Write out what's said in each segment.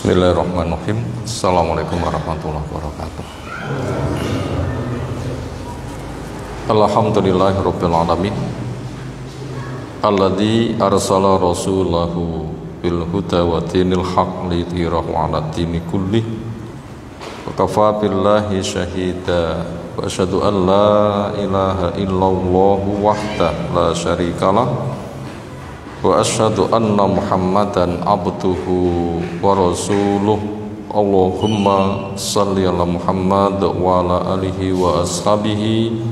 Bismillahirrahmanirrahim. Assalamualaikum warahmatullahi wabarakatuh. Alhamdulillahirabbil alamin. Alladzi arsala rasulahu bil huda wa dinil haq liyudhhirahu 'alad dini kullih. Wa kafaa billahi syahida. Wa asyhadu an la ilaha illallah wahdahu la syarikalah. Wa asyhadu anna Muhammadan abduhu wa rasuluh. Allahumma salli ala Muhammad wa ala alihi wa ashabihi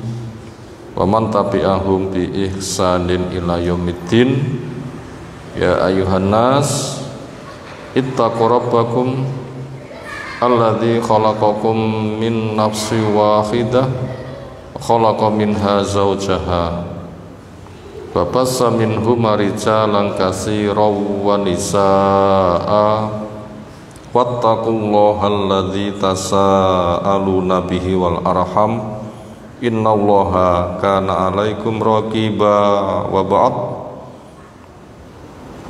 wa man tabi'ahum bi ihsanin ila yaumiddin. Ya ayyuhan nas ittaqu rabbakum alladzi khalaqakum min nafsin wahidah wa khalaqa minha zawjaha wa bassa minhuma rijalan katsiran wa nisaa'a wattaqullaha alladzi tasaaluna bihi wal arham innallaha kana 'alaikum raqiba. Wa ba'd,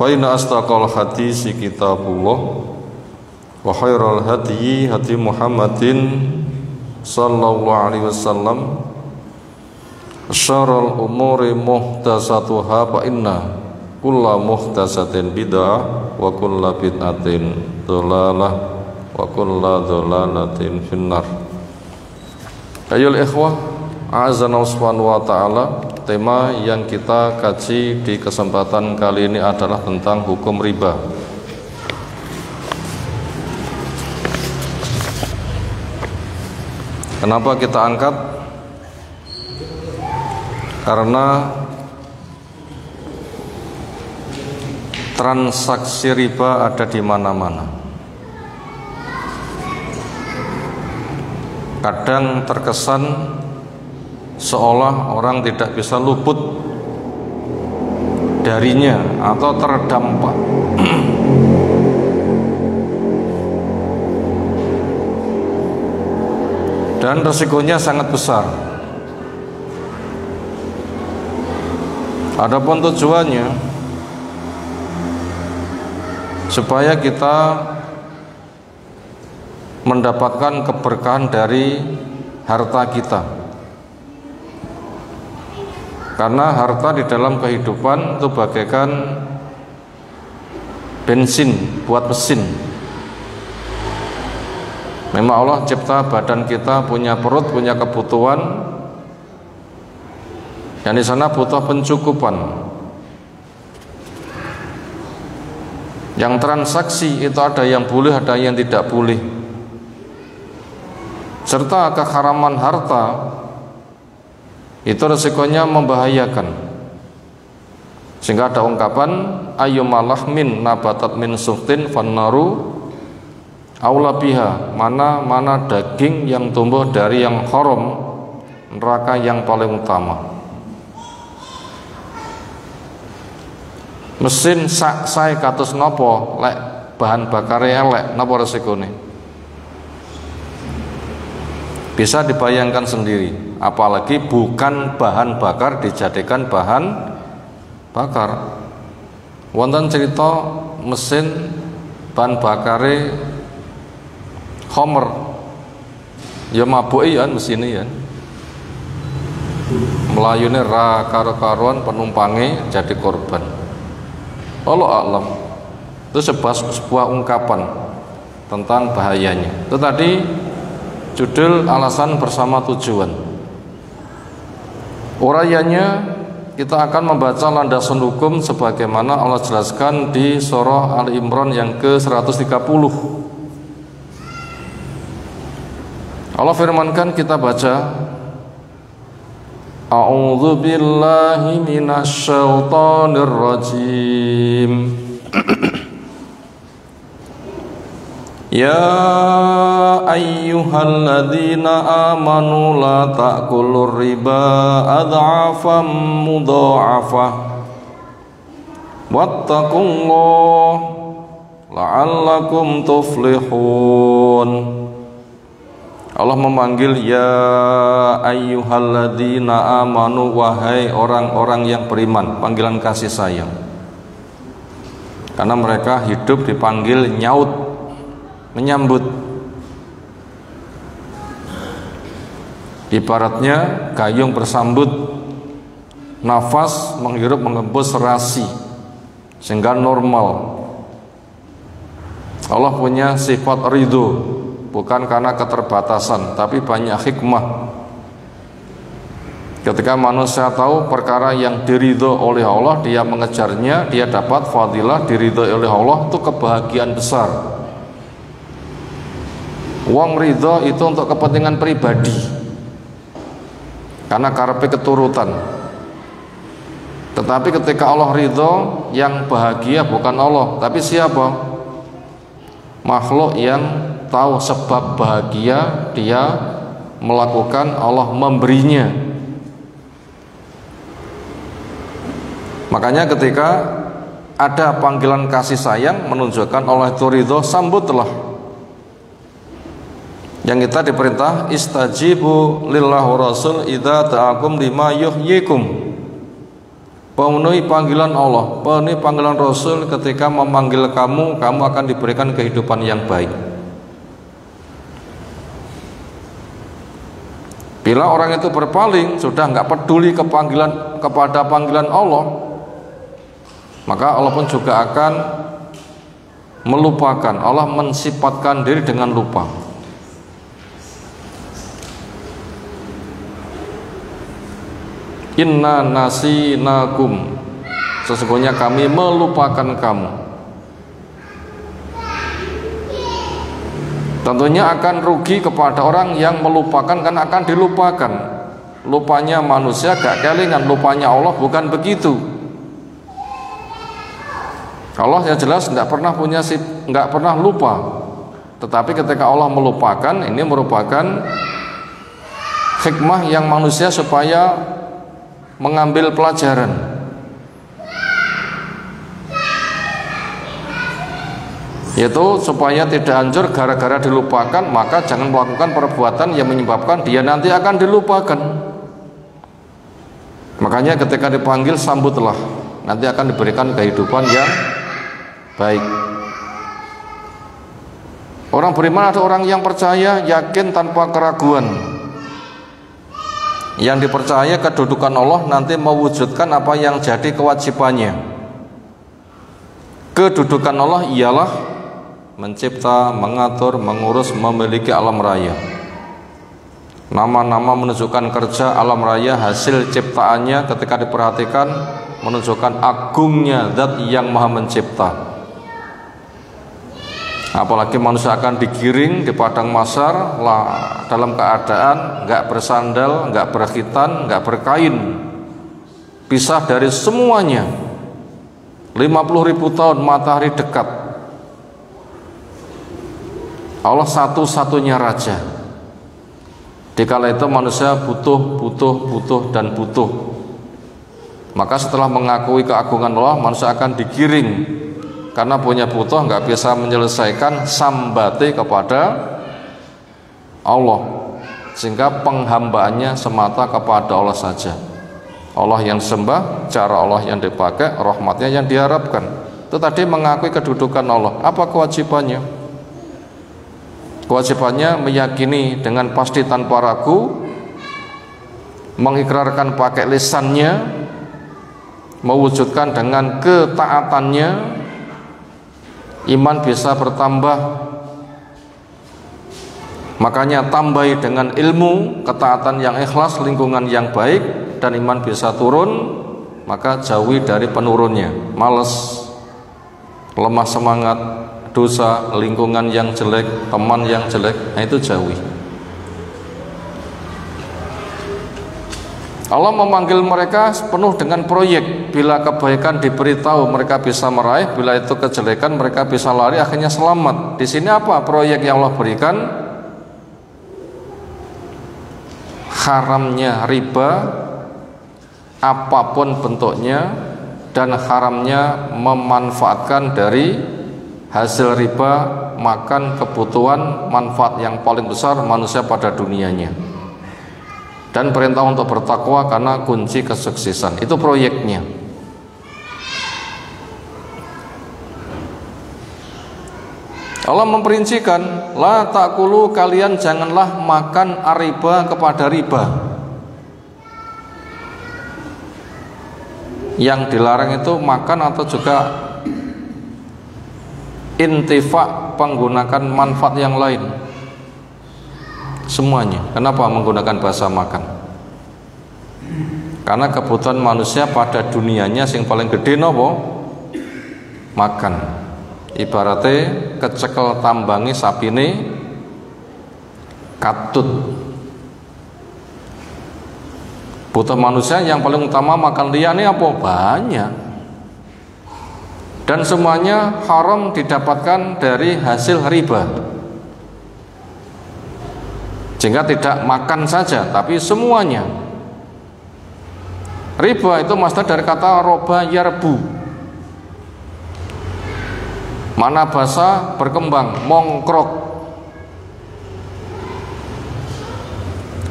fa inna astaqal hadisi kitabullah wa khairal hadyi hadi Muhammadin sallallahu alaihi wasallam. Syarrul umuri muhdatsatuha fa inna kulla muhdatsatin bid'ah wa kulla bid'atin dhalalah wa kulla dhalalatin finnar. Ayol ikhwah, a'azana subhanahu wa ta'ala. Tema yang kita kaji di kesempatan kali ini adalah tentang hukum riba. Kenapa kita angkat? Karena transaksi riba ada di mana-mana. Kadang terkesan seolah orang tidak bisa luput darinya atau terdampak. Dan resikonya sangat besar. Adapun tujuannya supaya kita mendapatkan keberkahan dari harta kita. Karena harta di dalam kehidupan itu bagaikan bensin buat mesin. Memang Allah cipta badan kita, punya perut, punya kebutuhan. Yang di sana butuh pencukupan. Yang transaksi itu ada yang boleh, ada yang tidak boleh. Serta keharaman harta itu resikonya membahayakan. Sehingga ada ungkapan ayyumalahmin nabatat min suhtin fannaru aula biha. Mana daging yang tumbuh dari yang haram, neraka yang paling utama. Mesin saya kados nopo lek bahan bakare elek, napa resikone? Bisa dibayangkan sendiri, apalagi bukan bahan bakar dijadikan bahan bakar. Wonten cerita mesin bahan bakare Homer, ya mabuki ya mesin ya. Melayune ra karo-karuan, penumpangnya jadi korban. Allah a'lam. Itu sebuah ungkapan tentang bahayanya. Itu tadi judul alasan bersama tujuan. Urayanya kita akan membaca landasan hukum sebagaimana Allah jelaskan di surah Ali Imran yang ke-130. Allah firmankan, kita baca, a'udzu billahi minasyaitonir rajim. Ya ayyuhalladzina amanu la ta'kulur riba adhafan mudha'afah wattaqullaha la'allakum tuflihun. Allah memanggil ya ayyuhalladzina amanu, wahai orang-orang yang beriman, panggilan kasih sayang. Karena mereka hidup dipanggil nyaut menyambut. Ibaratnya gayung bersambut, nafas menghirup mengembus serasi sehingga normal. Allah punya sifat ridho, bukan karena keterbatasan, tapi banyak hikmah. Ketika manusia tahu perkara yang diridho oleh Allah, dia mengejarnya, dia dapat fadilah diridho oleh Allah, itu kebahagiaan besar. Wong ridho itu untuk kepentingan pribadi, karena karepe keturutan. Tetapi ketika Allah ridho, yang bahagia bukan Allah, tapi siapa? Makhluk yang tahu sebab bahagia, dia melakukan, Allah memberinya. Makanya ketika ada panggilan kasih sayang menunjukkan Allah itu ridho, sambutlah. Yang kita diperintah istajibu lillahi wa rasul idza ta'akum lima yuhyikum. Pemenuhi panggilan Allah, pemenuhi panggilan Rasul ketika memanggil kamu, kamu akan diberikan kehidupan yang baik. Bila orang itu berpaling, sudah nggak peduli kepada panggilan Allah, maka Allah pun juga akan melupakan. Allah mensifatkan diri dengan lupa. Inna nasinakum, sesungguhnya kami melupakan kamu. Tentunya akan rugi kepada orang yang melupakan, karena akan dilupakan. Lupanya manusia gak kelingan, lupanya Allah bukan begitu. Allah yang jelas nggak pernah lupa. Tetapi ketika Allah melupakan, ini merupakan hikmah yang manusia supaya mengambil pelajaran. Yaitu supaya tidak hancur gara-gara dilupakan, maka jangan melakukan perbuatan yang menyebabkan dia nanti akan dilupakan. Makanya ketika dipanggil, sambutlah, nanti akan diberikan kehidupan yang baik. Orang beriman adalah orang yang percaya, yakin tanpa keraguan. Yang dipercaya kedudukan Allah nanti mewujudkan apa yang jadi kewajibannya. Kedudukan Allah ialah mencipta, mengatur, mengurus, memiliki alam raya. Nama-nama menunjukkan kerja alam raya, hasil ciptaannya ketika diperhatikan menunjukkan agungnya zat yang maha mencipta. Apalagi manusia akan digiring di padang mahsyar dalam keadaan nggak bersandal, nggak berkhitan, nggak berkain, pisah dari semuanya. 50.000 tahun matahari dekat. Allah satu-satunya raja. Dikala itu manusia butuh dan butuh. Maka setelah mengakui keagungan Allah, manusia akan digiring. Karena punya butuh, nggak bisa menyelesaikan, sambate kepada Allah, sehingga penghambaannya semata kepada Allah saja. Allah yang disembah, cara Allah yang dipakai, rahmatnya yang diharapkan. Itu tadi mengakui kedudukan Allah. Apa kewajibannya? Kewajibannya meyakini dengan pasti tanpa ragu, mengikrarkan pakai lisannya, mewujudkan dengan ketaatannya. Iman bisa bertambah, makanya tambahi dengan ilmu, ketaatan yang ikhlas, lingkungan yang baik, dan iman bisa turun, maka jauhi dari penurunnya, malas, lemah semangat, dosa, lingkungan yang jelek, teman yang jelek, nah itu jauhi. Allah memanggil mereka penuh dengan proyek. Bila kebaikan diberitahu, mereka bisa meraih. Bila itu kejelekan, mereka bisa lari, akhirnya selamat. Di sini apa proyek yang Allah berikan? Haramnya riba, apapun bentuknya, dan haramnya memanfaatkan dari hasil riba, makan kebutuhan manfaat yang paling besar manusia pada dunianya. Dan perintah untuk bertakwa karena kunci kesuksesan. Itu proyeknya. Allah memperincikan, la ta'kulu, kalian janganlah makan riba kepada riba. Yang dilarang itu makan atau juga intifa, menggunakan manfaat yang lain. Semuanya. Kenapa menggunakan bahasa makan? Karena kebutuhan manusia pada dunianya yang paling gede nopo? Makan. Ibaratnya kecekel tambangi sapine katut. Butuh manusia yang paling utama makan liyane apa? Banyak. Dan semuanya haram didapatkan dari hasil riba. Sehingga tidak makan saja, tapi semuanya. Riba itu maksudnya dari kata roba yarbu. Mana bahasa berkembang, mongkrok.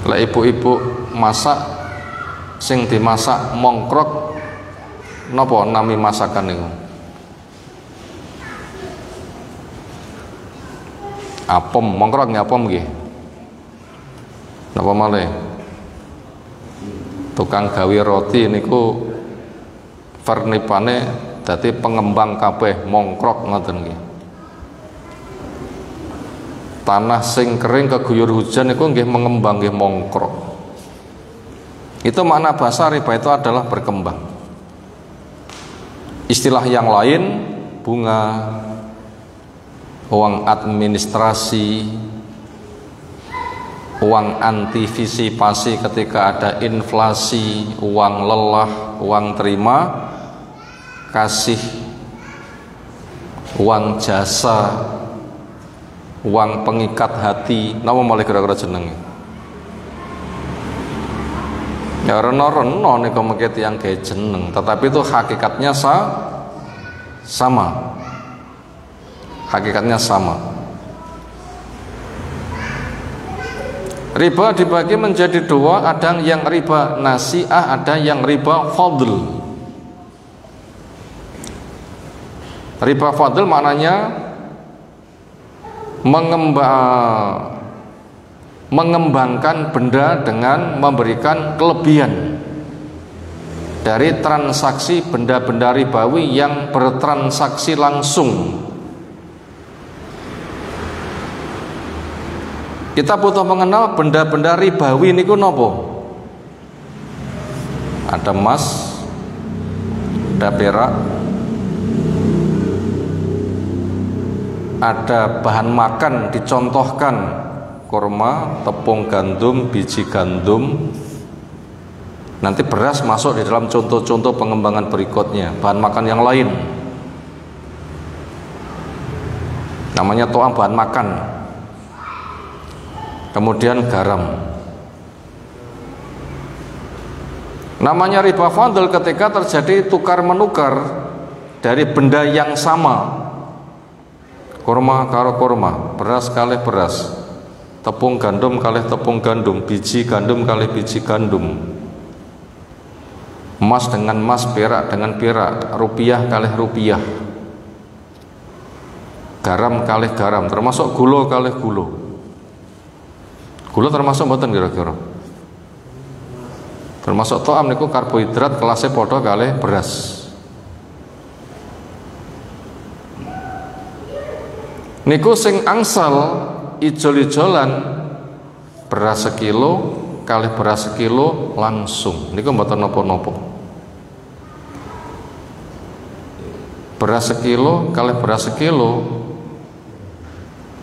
Lah ibu-ibu masak, sing dimasak mongkrok, napa nami masakan niku? Apem, mongkrok nggih apem nggih. Napa malih? Tukang gawe roti niku vernipane dadi pengembang kabeh mongkrok ngoten nggih. Tanah sing kering keguyur hujan niku nggih mengembang nggih mongkrok. Itu makna bahasa riba itu adalah berkembang. Istilah yang lain bunga, uang administrasi, uang antisipasi ketika ada inflasi, uang lelah, uang terima kasih, uang jasa, uang pengikat hati. Napa malih kira-kira jenenge? Ya reno-reno niku mengke tiyang gawe jeneng, tetapi itu hakikatnya sama. Hakikatnya sama. Riba dibagi menjadi dua, ada yang riba nasi'ah, ada yang riba fadl. Riba fadl maknanya mengembangkan benda dengan memberikan kelebihan dari transaksi benda-benda ribawi yang bertransaksi langsung. Kita butuh mengenal benda-benda ribawi niku nopo? Ada emas, ada perak, ada bahan makan dicontohkan kurma, tepung gandum, biji gandum. Nanti beras masuk di dalam contoh-contoh pengembangan berikutnya. Bahan makan yang lain namanya to'am, bahan makan. Kemudian garam. Namanya riba fadl ketika terjadi tukar menukar dari benda yang sama. Kurma karo kurma, beras kalih beras, tepung gandum kalih tepung gandum, biji gandum kalih biji gandum, emas dengan emas, perak dengan perak, rupiah kalih rupiah, garam kalih garam, termasuk gula kalih gula. Gula termasuk mboten kira-kira? Termasuk to'am niku karbohidrat kelasnya padha kalih beras. Niku sing angsal ijol-ijolan beras sekilo kalih beras sekilo langsung. Niku mboten napa-napa. Beras sekilo kalih beras sekilo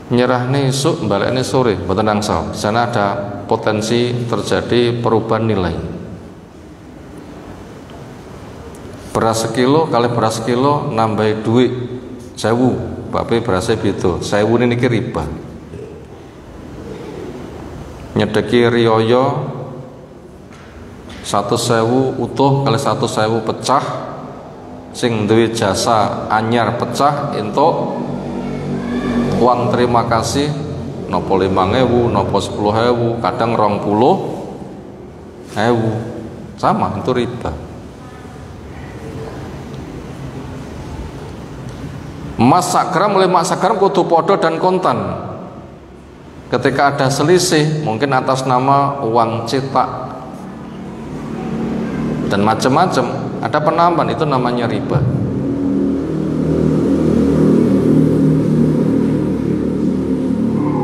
nyerahne esuk balekne sore, mboten angsal. Di sana ada potensi terjadi perubahan nilai. Beras sekilo kalih beras sekilo nambahi duit 1000. Bape berasnya gitu, 1000 niki riba. Nyedeki riyoyo 100.000 utuh kali 100.000 pecah, sing duwe jasa anyar pecah entuk uang terima kasih nopo 5.000, nopo 10.000, kadang 20.000. Sama, itu riba. Emas sak gram oleh emas sak gram kudu podo dan kontan. Ketika ada selisih, mungkin atas nama uang cetak dan macam-macam, ada penambahan, itu namanya riba.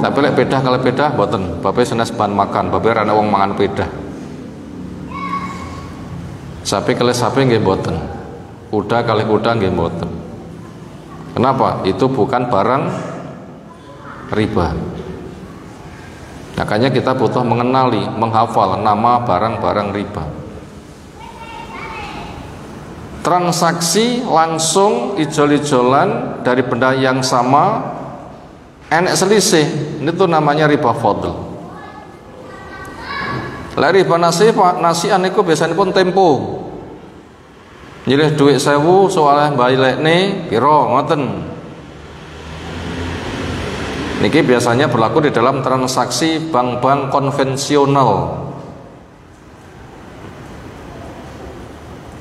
Tapi lek pedah kalau pedah boten, bapak senes bahan makan, bapak ana wong mangan pedah. Sapi kali sapi nggih boten. Kuda kali kuda nggih boten. Kenapa? Itu bukan barang riba. Makanya kita butuh mengenali, menghafal nama barang-barang riba. Transaksi langsung ijol-ijolan dari benda yang sama, enek selisih, ini tuh namanya riba fadl. Lah riba nasian itu biasanya pun tempo. Nyilih duit 1000 soalnya bailekne piro ngoten. Niki biasanya berlaku di dalam transaksi bank-bank konvensional.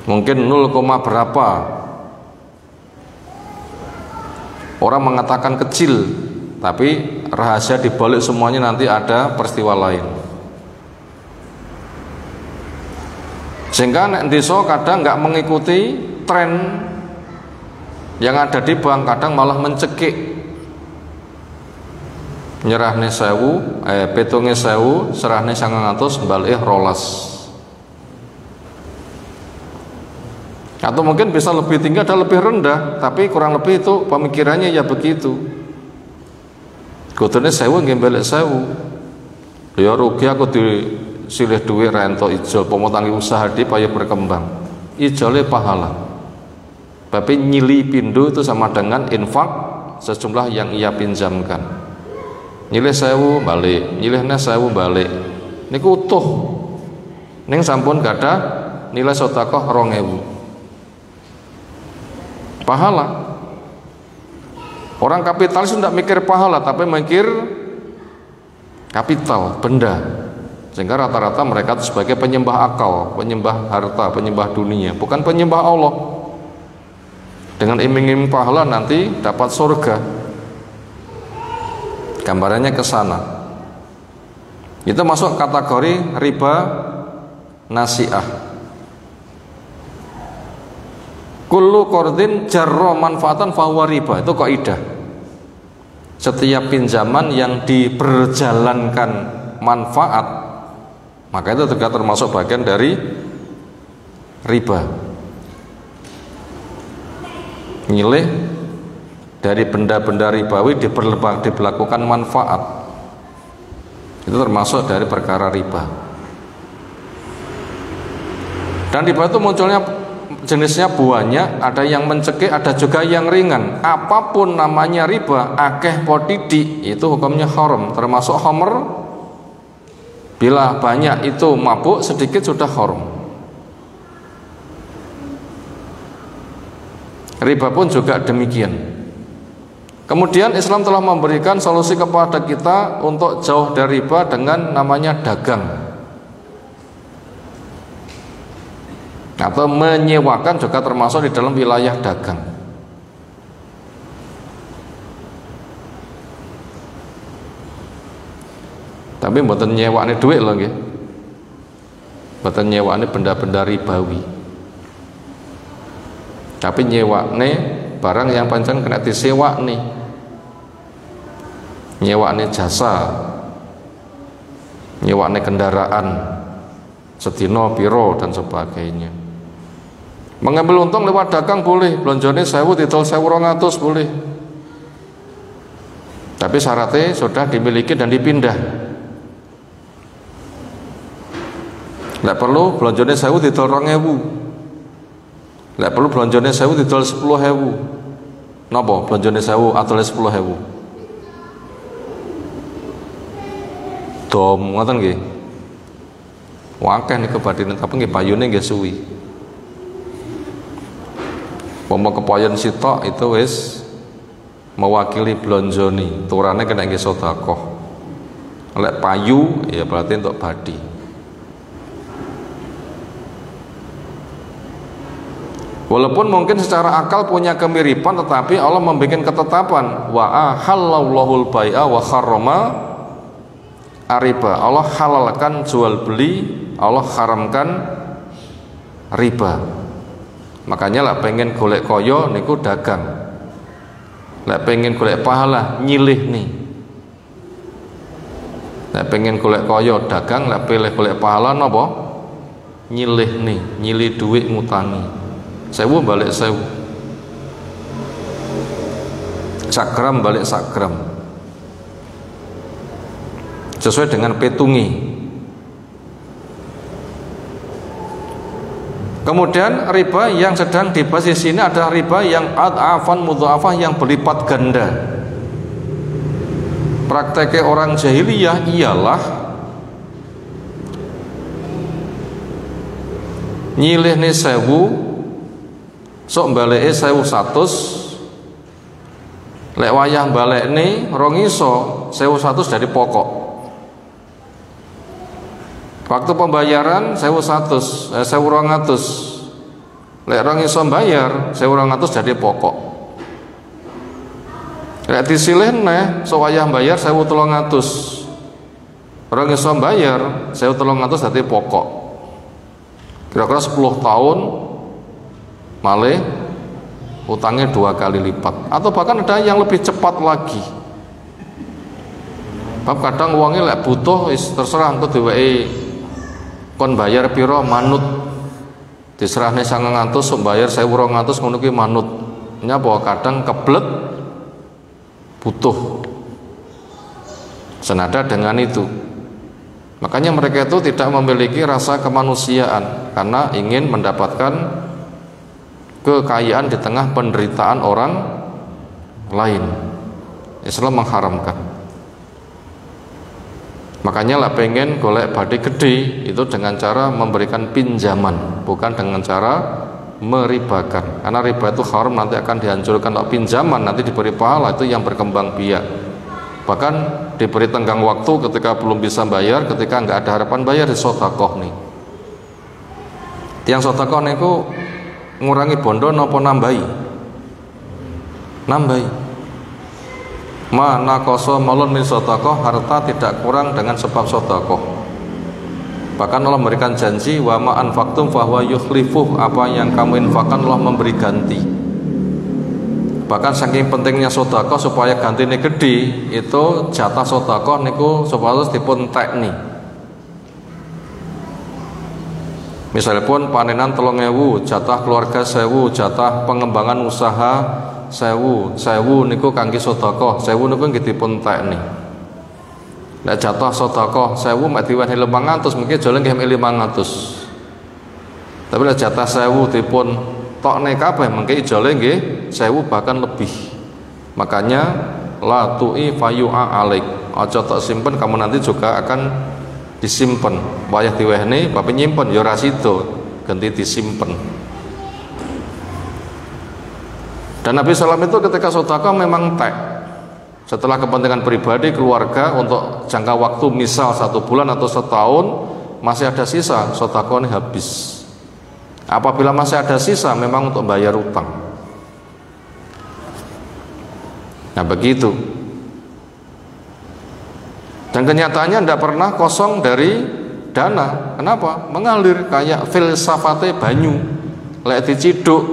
Mungkin 0, berapa. Orang mengatakan kecil, tapi rahasia dibalik semuanya nanti ada peristiwa lain. Sehingga nek desa kadang nggak mengikuti tren yang ada di bank, kadang malah mencekik. Nyerahne 1000, petunge 1000, serahne 900, balik rolas. Atau mungkin bisa lebih tinggi, ada lebih rendah, tapi kurang lebih itu pemikirannya ya begitu. Kudune 1000 nggih balik 1000. Ya rugi aku disilih duit rento ijol, pemotangi usaha di payah berkembang. Ijolnya pahala. Tapi nyili pindu itu sama dengan infak sejumlah yang ia pinjamkan. Nyilih 1000 balik, nyilihnya 1000 balik. Niku utuh. Ning sampun gadah nilai sedekah 2000. Pahala. Orang kapitalis tidak mikir pahala, tapi mikir kapital, benda. Sehingga rata-rata mereka itu sebagai penyembah akal, penyembah harta, penyembah dunia, bukan penyembah Allah. Dengan iming-iming pahala nanti dapat surga. Gambarannya ke sana. Itu masuk kategori riba nasi'ah. Kullu qardin jarra manfaatan fahuwa riba, itu kaidah. Setiap pinjaman yang diperjalankan manfaat, maka itu juga termasuk bagian dari riba. Nyilih dari benda-benda ribawi diberlakukan manfaat, itu termasuk dari perkara riba. Dan riba itu munculnya jenisnya banyak, ada yang mencekik, ada juga yang ringan. Apapun namanya riba, akeh potidi, itu hukumnya haram, termasuk khamr. Bila banyak itu mabuk, sedikit sudah haram. Riba pun juga demikian. Kemudian Islam telah memberikan solusi kepada kita untuk jauh dari riba dengan namanya dagang. Atau menyewakan juga termasuk di dalam wilayah dagang. Tapi mboten nyewakne duit lho nggih. Mboten nyewakne benda-benda ribawi. Tapi nyewakne barang yang pancen kena disewakne. Nyewakne jasa. Nyewakne kendaraan. Sedina piro dan sebagainya. Mengambil untung lewat dagang boleh, belonjone 1000 didol 1200 boleh. Tapi syaratnya sudah dimiliki dan dipindah. Nggak perlu belonjone 1000 didol 2000. Nggak perlu belonjone 1000 didol 10.000. Napa belonjone 1000 atau 10.000? Dom ngoten nggih. Wakeh nih kebadinan, tapi nggih payune nggih suwi. Pomo kepayon sitok itu wis mewakili blonjoni, turane kena nggih sedekah. Lek payu ya berarti untuk badi. Walaupun mungkin secara akal punya kemiripan, tetapi Allah membuat ketetapan wa ahallallahu bai'a wa harrama riba. Allah halalkan jual beli, Allah haramkan riba. Makanya lah pengen golek koyo niku dagang, lah pengen golek pahala nyilih nih, lah pengen golek koyo dagang, lah pilih golek pahala nopo nyilih nih, nyilih duit ngutangi. Sewu balik sewu, sagram balik sagram, sesuai dengan petungi. Kemudian riba yang sedang dibahas di sini adalah riba yang ad'afan mudha'afah, yang berlipat ganda. Prakteknya orang jahiliyah ialah nyilih nih sewu, sok baleke 1.100, lek wayah balik nih rong iso 1.100 dari pokok. Waktu pembayaran 1.200, lek rong iso bayar 1.200 dari pokok. Lek disilih neh sok wayah bayar 1.300, rong iso bayar 1.300 dari pokok. Kira-kira 10 tahun malah utangnya 2 kali lipat, atau bahkan ada yang lebih cepat lagi. Bab kadang uangnya lek butuh terserah engko diwehi kon bayar piro manut, diserahne 900 sok bayar 1.200 ngono ki manut. Nyapa kadang keblet butuh. Senada dengan itu, makanya mereka itu tidak memiliki rasa kemanusiaan karena ingin mendapatkan kekayaan di tengah penderitaan orang lain. Islam mengharamkan. Makanya lah pengen golek badi gede itu dengan cara memberikan pinjaman, bukan dengan cara meribakan. Karena riba itu haram, nanti akan dihancurkan. Kalau pinjaman nanti diberi pahala, itu yang berkembang biak. Bahkan diberi tenggang waktu ketika belum bisa bayar, ketika nggak ada harapan bayar, di sodakoh nih. Tiang sodakoh niku ngurangi bondo nopo nambahi? Nambahi. Mana koso malun min sodakoh, harta tidak kurang dengan sebab sodakoh. Bahkan Allah memberikan janji wa ma anfaqtum fahuwa yukhlifuh, apa yang kamu infakkan Allah memberi ganti. Bahkan saking pentingnya sodakoh supaya gantinya gede, itu jatah sodakoh niku supaya dipun tekni. Misalnya pun panenan 3.000, jatah keluarga 1.000, jatah pengembangan usaha 1.000 niku kangge sedekah, 1.000 niku nggih dipun tekni. Nek jatah sedekah 1.000 mek diwenehi 500 mungkin jole nggih 500. Tapi nek jatah 1.000 dipun tokne kabeh mengke jole nggih 1.000 bahkan lebih. Makanya la tu'i fayu'a alaik. Aja tok simpen, kamu nanti juga akan disimpen. Wayah diwehne bapak nyimpen ya ora sida, ganti disimpen. Dan Nabi SAW itu ketika sedekah memang tek. Setelah kepentingan pribadi keluarga untuk jangka waktu misal 1 bulan atau setahun masih ada sisa, sedekah ini habis. Apabila masih ada sisa memang untuk bayar utang. Nah begitu. Dan kenyataannya tidak pernah kosong dari dana. Kenapa? Mengalir kayak filsafate banyu. Lek diciduk,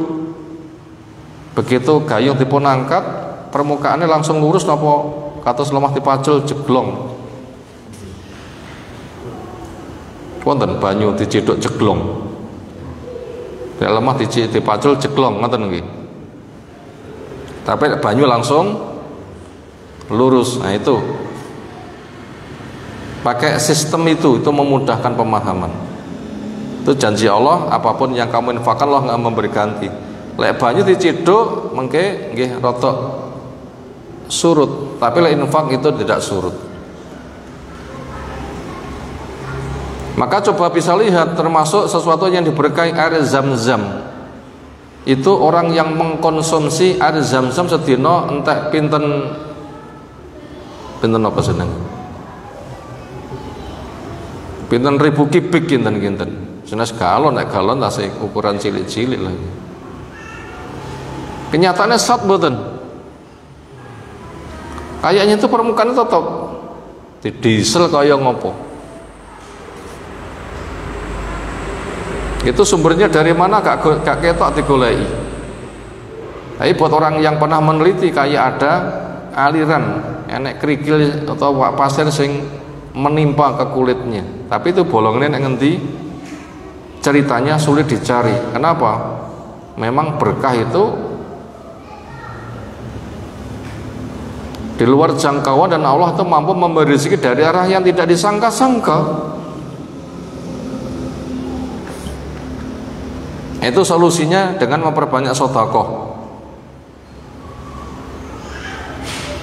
begitu gayung dipun angkat, permukaannya langsung lurus napa kados lemah dipacul jeglong. Wonten banyu diciduk jeglong. Lek lemah dipacul jeglong ngoten nggih. Tapi banyu langsung lurus. Nah itu pakai sistem itu memudahkan pemahaman. Itu janji Allah, apapun yang kamu infakkan Allah nggak memberi ganti. Lek banyu diciduk mengke nggih rada surut, tapi lek infak itu tidak surut. Maka coba bisa lihat, termasuk sesuatu yang diberkahi air zam-zam. Itu orang yang mengkonsumsi air zam-zam sedina entek pinten apa seneng? Pinten 1000 kubik kinten-kinten. Senes galon, nek galon tasih ukuran cilik-cilik lagi. Kenyataannya sat mboten. Kayaknya itu permukaan tetap di diesel kaya ngopo. Itu sumbernya dari mana gak ketok digoleki. Tapi buat orang yang pernah meneliti, kayak ada aliran enek kerikil atau pasir sing menimpa ke kulitnya. Tapi itu bolongnya yang ngendi, ceritanya sulit dicari. Kenapa? Memang berkah itu di luar jangkauan, dan Allah itu mampu memberi rezeki dari arah yang tidak disangka-sangka. Itu solusinya dengan memperbanyak sedekah.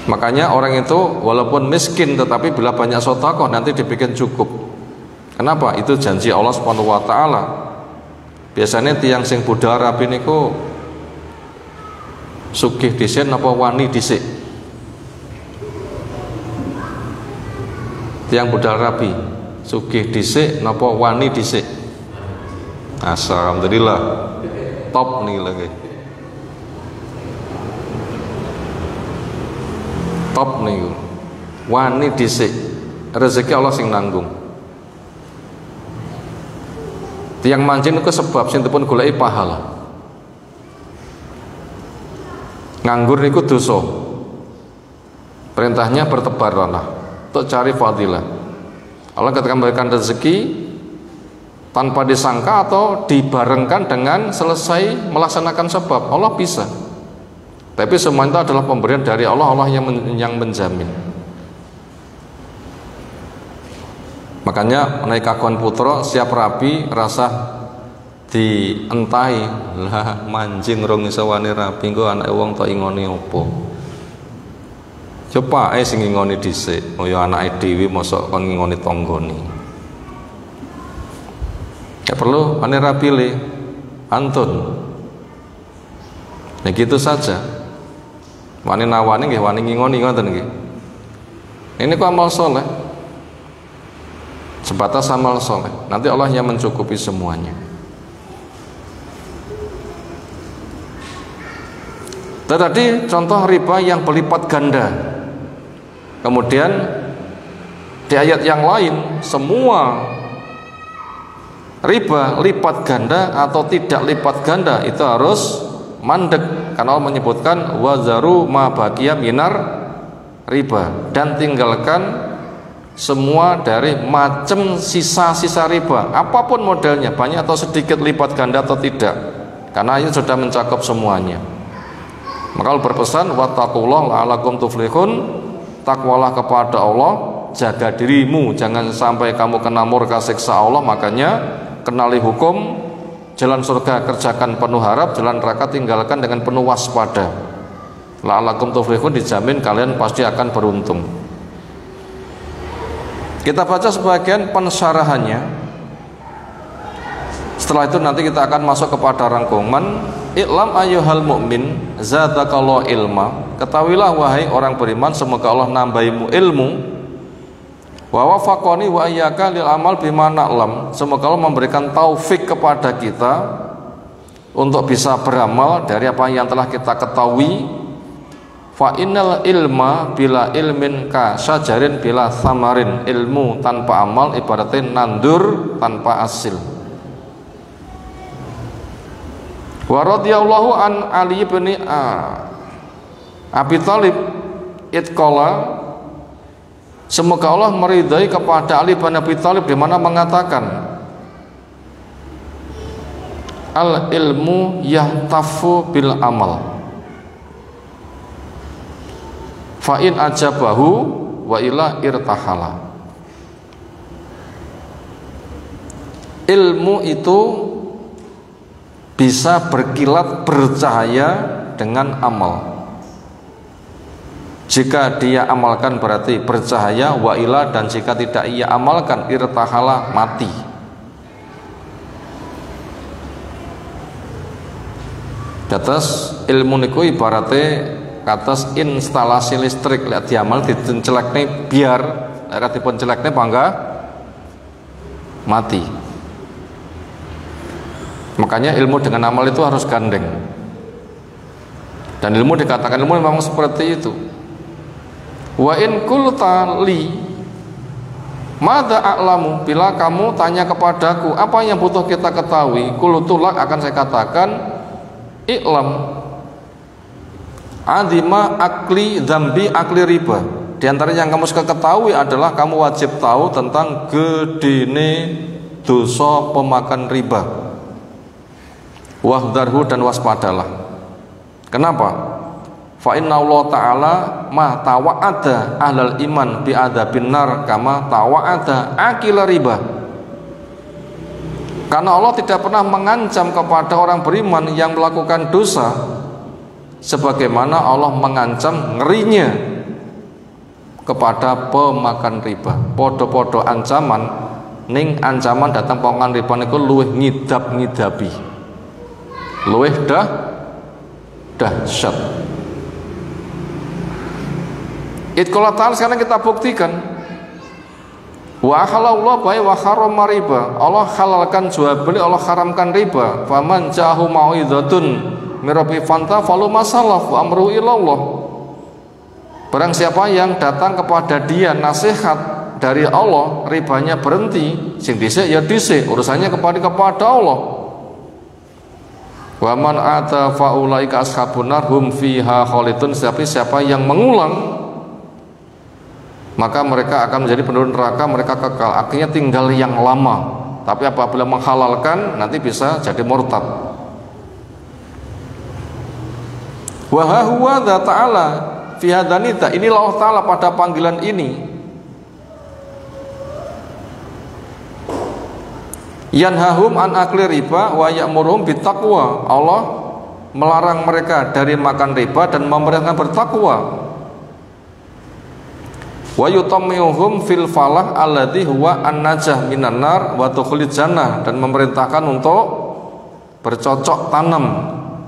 Makanya orang itu walaupun miskin tetapi bila banyak sedekah nanti dibikin cukup. Kenapa? Itu janji Allah Subhanahu wa taala. Biasanya tiang sing budal rabi niku sugih dhisik napa wani dhisik? Tiang budal rabi sugih dhisik napa wani dhisik? Alhamdulillah top nih lagi, top nih, wani dhisik, rezeki Allah sing nanggung. Tiang mancing itu sebab sintipun goleki pahala. Nganggur niku dosa. Perintahnya bertebaranlah untuk cari fadilah. Allah ketika memberikan rezeki tanpa disangka atau dibarengkan dengan selesai melaksanakan sebab, Allah bisa. Tapi semua itu adalah pemberian dari Allah, Allah yang menjamin. Makanya naik kakuan putra siap rabi rasa dientai lah, mancing rong iso wani rabi engko anake wong tok ingoni opo. Coba sing ngingoni dhisik, kaya anake dhewe mosok kon ngingoni tanggane. Ya perlu wani rabi le antun. Ya gitu saja. Wani nawani nggih, wani ngingoni ngoten nggih. Ini kok amal soleh. Sebatas amal soleh, nanti Allah yang mencukupi semuanya. Tadi contoh riba yang berlipat ganda. Kemudian di ayat yang lain, semua riba lipat ganda atau tidak lipat ganda itu harus mandek, karena Allah menyebutkan wazaru ma baqiya minar riba, dan tinggalkan semua dari macam sisa-sisa riba, apapun modelnya, banyak atau sedikit, lipat ganda atau tidak, karena ini sudah mencakup semuanya. Maka Allah berpesan wattaqullaha la'allakum tuflihun, takwalah kepada Allah, jaga dirimu jangan sampai kamu kena murka siksa Allah. Makanya kenali hukum, jalan surga kerjakan penuh harap, jalan neraka tinggalkan dengan penuh waspada. La'allakum tuflihun, dijamin kalian pasti akan beruntung. Kita baca sebagian pensyarahannya. Setelah itu nanti kita akan masuk kepada rangkuman. I'lam ayyuhal mu'min zadakallahu ilma. Ketahuilah wahai orang beriman, semoga Allah nambahimu ilmu. Wa wafaqani wa iyyaka lil amal bima na'lam. Semoga Allah memberikan taufik kepada kita untuk bisa beramal dari apa yang telah kita ketahui. Fa innal ilma bila ilmin ka syajarin bila samarin. Ilmu tanpa amal ibaratnya nandur tanpa hasil. Wa radhiyallahu an Ali bin Abi Thalib itqala, semoga Allah meridai kepada Ali bin Abi Thalib, di mana mengatakan al ilmu yahtafu bil amal fa in ajabahu wa ila irtahala. Ilmu itu bisa berkilat bercahaya dengan amal. Jika dia amalkan berarti bercahaya, wa ila, dan jika tidak ia amalkan irtahala, mati. Atas ilmu niku ibaratnya kados instalasi listrik, lihat diamal dicelekne biar nek dipun celekne bangga mati. Makanya ilmu dengan amal itu harus gandeng. Dan ilmu dikatakan ilmu memang seperti itu. Wa in qulta li madza a'lamu, bila kamu tanya kepadaku apa yang butuh kita ketahui, qultulak, akan saya katakan i'lam adima akli dzambi akli riba. Di antara yang kamu suka ketahui adalah kamu wajib tahu tentang gedene dosa pemakan riba. Wahdharhu, dan waspadalah. Kenapa? Fa inna Allah ta'ala ma tawa'ada ahlal iman bi adzabin nar kama tawa'ada akila riba. Karena Allah tidak pernah mengancam kepada orang beriman yang melakukan dosa sebagaimana Allah mengancam ngerinya kepada pemakan riba. Podo-podo ancaman, ning ancaman datang pemakan riba niku luwih ngidap-ngidabi, luwih dahsyat. Itqala ta'ala, sekarang kita buktikan. Wa halallahu wa harrama riba. Allah halalkan jual beli, Allah haramkan riba. Faman ja'ahu mau'izatun mirabi fanta falu masalaf wa amru ilallah. Barang siapa yang datang kepada dia nasihat dari Allah, ribanya berhenti, sing dhisik ya dhisik, urusannya kepada Allah. Wa man ata faulaika ashabun nar hum fiha khalidun. Siapa yang mengulang, maka mereka akan menjadi penduduk neraka, mereka kekal, akhirnya tinggal yang lama. Tapi apabila menghalalkan, nanti bisa jadi murtad. Wa huwa ta'ala fi hadanita, inilah Allah Ta'ala pada panggilan ini. Yanhahum an akli riba wa ya'muruhum bittaqwa. Allah melarang mereka dari makan riba dan memerintahkan bertakwa. Wa yutammiuhum fil falah alladhi huwa an-najah minan nar wa dukhulil jannah, dan memerintahkan untuk bercocok tanam,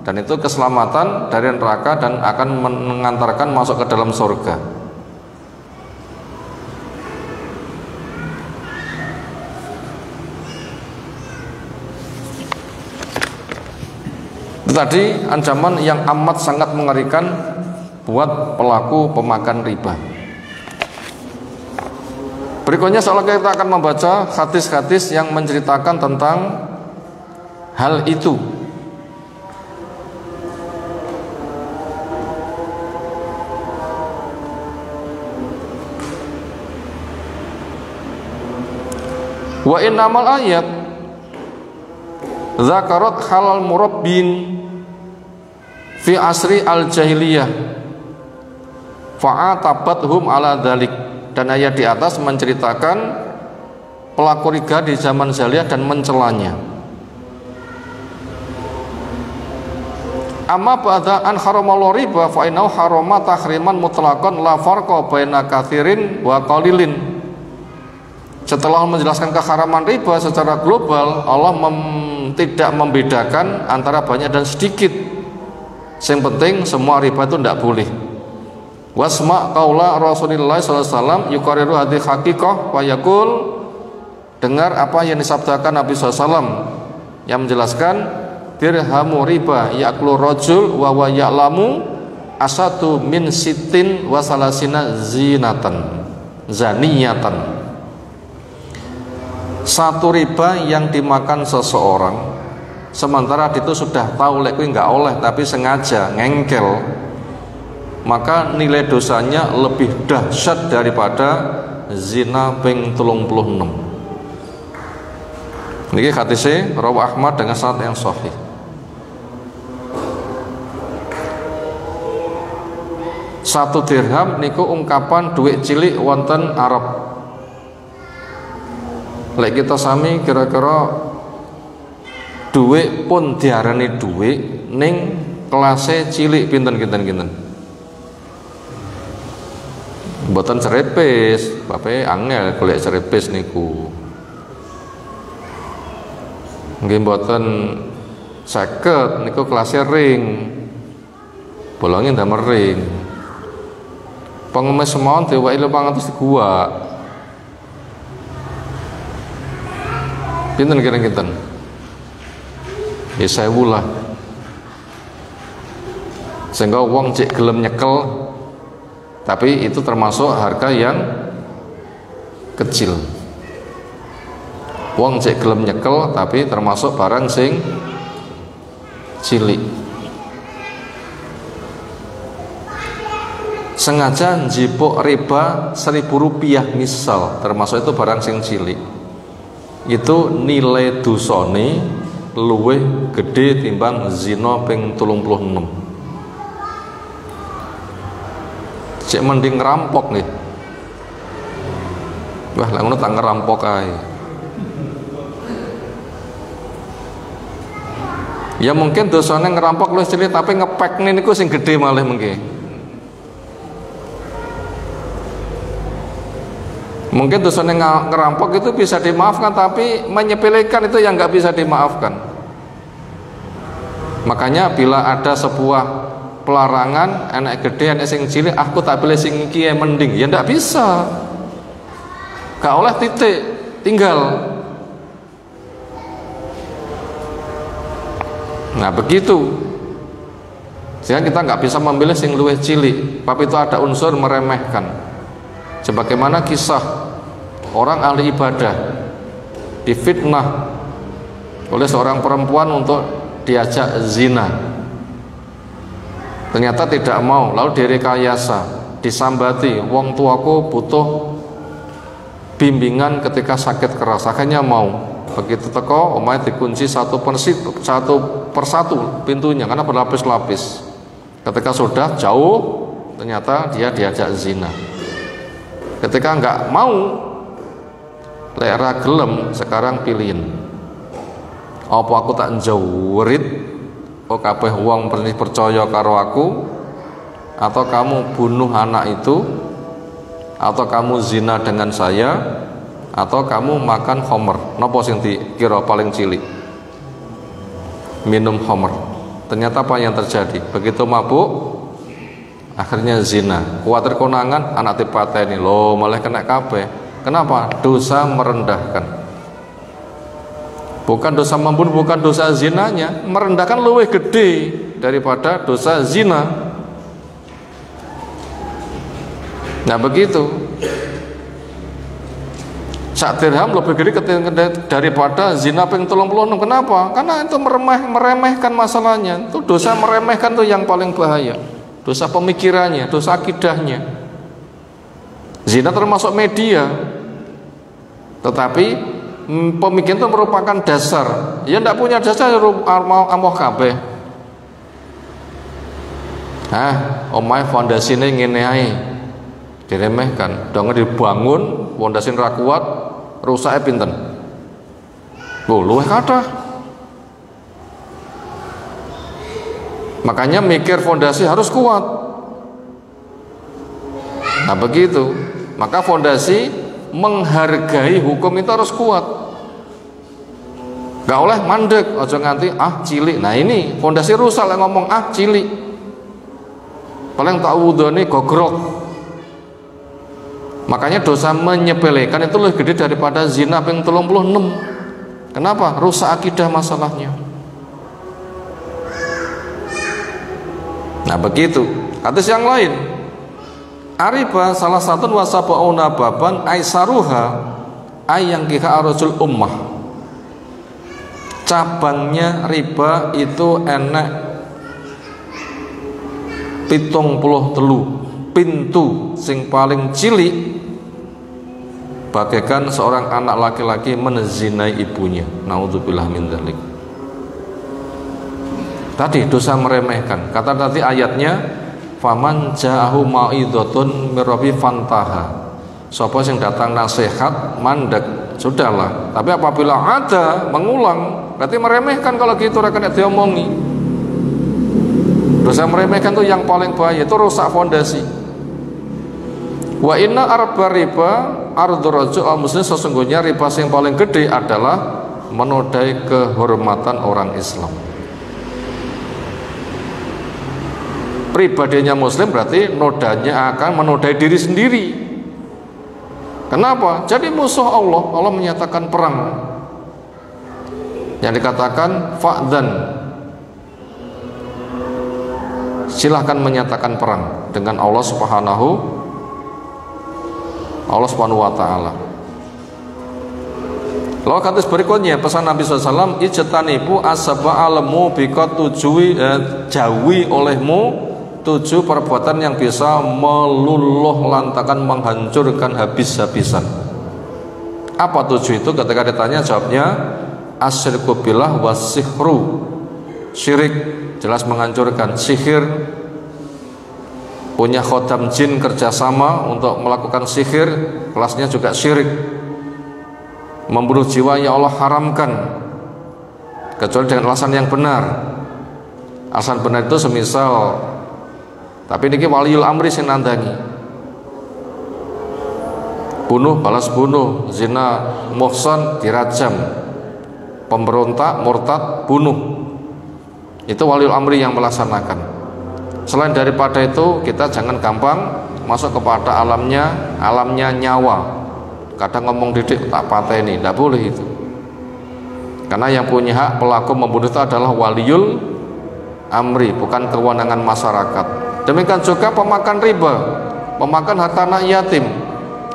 dan itu keselamatan dari neraka dan akan mengantarkan masuk ke dalam surga. Itu tadi ancaman yang amat sangat mengerikan buat pelaku pemakan riba. Berikutnya seolah kita akan membaca hadis-hadis yang menceritakan tentang hal itu. Wa innamal ayat zakarat halal murabbin fi asri al-jahiliyah fa'atabathum ala dzalik. Dan ayat di atas menceritakan pelaku riba di zaman jahiliyah dan mencelanya. Amma ba'da an haramallahu riba fa innahu harama tahriman mutlaqan la farqa baina katsirin wa qalilin. Setelah menjelaskan keharaman riba secara global, Allah tidak membedakan antara banyak dan sedikit. Yang penting semua riba itu tidak boleh. Wasma qaula Rasulullah sallallahu alaihi wasallam yuqarriru hadhihi haqiqah wa yaqul, dengar apa yang disabdakan Nabi SAW yang menjelaskan dirhamu riba ya'kulu rajul wa wa ya'lamu asatu min sitin wa salasina zaniyatan. Satu riba yang dimakan seseorang sementara itu sudah tahu lek kuwi enggak oleh tapi sengaja ngengkel, maka nilai dosanya lebih dahsyat daripada zina ping 36. Niki hadise rawi Ahmad dengan sanad yang sahih. Satu dirham niku ungkapan duit cilik wonten Arab. Lek kita sami kira-kira duit pun diarani duit, ning kelase cilik pinten. Mboten serepes, bape angel golek serepes niku. Nggih mboten 50 niku kelasnya ring. Bolonge ndamel ring. Pengemis semawon diwaki 500 gua. Pinten kira-kira? Ya 1000 lah. sehingga wong cek gelem nyekel, tapi itu termasuk harga yang kecil. Wong cek gelem nyekel tapi termasuk barang sing cilik. Sengaja njipuk riba 1.000 rupiah misal, termasuk itu barang sing cilik. Itu nilai dosane luwih gede timbang zina ping 36. Cek mending ngerampok nih. Wah, lah ngono tak ngerampok ae. Ya mungkin dosane ngerampok luwih cilik tapi ngepekne niku sing gede malih mengke. Mungkin dosanya ngerampok itu bisa dimaafkan, tapi menyepelekan itu yang nggak bisa dimaafkan. Makanya bila ada sebuah pelarangan, enak gede, enak sing cilik, aku tak pilih sing iki mending, ya ndak bisa. Gak oleh titik, tinggal. Nah begitu. Sehingga kita nggak bisa memilih sing luwih cilik, tapi itu ada unsur meremehkan. Sebagaimana kisah orang ahli ibadah difitnah oleh seorang perempuan untuk diajak zina, ternyata tidak mau, lalu direkayasa, disambati, wong tuaku butuh bimbingan ketika sakit keras, akhirnya mau. Begitu teko omahe dikunci satu persatu pintunya karena berlapis-lapis. Ketika sudah jauh, ternyata dia diajak zina. Ketika nggak mau, lek gelem, sekarang pilihin. Apa aku tak njawrit, oh kabeh wong percaya karo aku, atau kamu bunuh anak itu, atau kamu zina dengan saya, atau kamu makan homer. Napa sing dikira paling cilik? Minum homer. Ternyata apa yang terjadi? Begitu mabuk, akhirnya zina. Kuatir konangan, anak dipateni, lo malah kena kabeh. Kenapa? Dosa merendahkan. Bukan dosa membunuh, bukan dosa zinanya. Merendahkan lebih gede daripada dosa zina. Nah begitu. Sak dirham lebih gede daripada zina ping 36. Kenapa? Karena itu meremehkan masalahnya. Itu dosa meremehkan itu yang paling bahaya. Dosa pemikirannya, dosa akidahnya. Zina termasuk media, tetapi pemikiran itu merupakan dasar. Ya tidak punya dasar, amoh kabeh. Omahe fondasine ngene ae, diremehkan. Dong dibangun, fondasine ra kuat, rusake pinten? Luwih kathah. Makanya mikir fondasi harus kuat. Nah begitu. Maka fondasi menghargai hukum itu harus kuat. Gak oleh mandek, aja nganti cilik. Nah ini fondasi rusak lah ngomong cilik. Paling tak wudone gogrok. Makanya dosa menyepelekan itu lebih gede daripada zina ping 36. Kenapa? Rusak akidah masalahnya. Nah begitu. Hadis yang lain, ariba salah satu wasabauna baban aisaruha ayang kiha arujul ummah. Cabangnya riba itu enek 73 pintu sing paling cilik, bagaikan seorang anak laki-laki menzinai ibunya. Naudzubillah min dzalik. Tadi dosa meremehkan. Kata tadi ayatnya, faman ja'ahu mau'idhatun mir rabbi fantaha. Sapa sing datang nasihat mandek, sudahlah. Tapi apabila ada mengulang, berarti meremehkan. Kalau gitu ora kena diomongi. Dosa meremehkan itu yang paling bahaya, itu rusak fondasi. Wa inna arba riba ardu rajul muslim, sesungguhnya riba yang paling gede adalah menodai kehormatan orang Islam. Pribadinya muslim berarti nodanya akan menodai diri sendiri. Kenapa? Jadi musuh Allah. Allah menyatakan perang. Yang dikatakan fa'dan, silahkan menyatakan perang dengan Allah Subhanahu wa ta'ala. Lalu hadis berikutnya pesan Nabi SAW, ijtanibu asba'al mubiqat, jauhi olehmu 7 perbuatan yang bisa meluluh lantakan, menghancurkan habis-habisan. Apa 7 itu? Ketika ditanya jawabnya asyirku billah wasihru, syirik jelas menghancurkan, sihir, punya khodam jin kerjasama untuk melakukan sihir, kelasnya juga syirik. Membunuh jiwa yang Allah haramkan kecuali dengan alasan yang benar. Alasan benar itu semisal, tapi ini waliul amri sing nandangi, bunuh balas bunuh, zina muhsan dirajam, pemberontak murtad bunuh, itu waliul amri yang melaksanakan. Selain daripada itu, kita jangan gampang masuk kepada alamnya nyawa. Kadang ngomong didik tak pateni, tidak boleh itu. Karena yang punya hak pelaku membunuh itu adalah waliul amri, bukan kewenangan masyarakat. Demikian juga pemakan riba, pemakan harta anak yatim,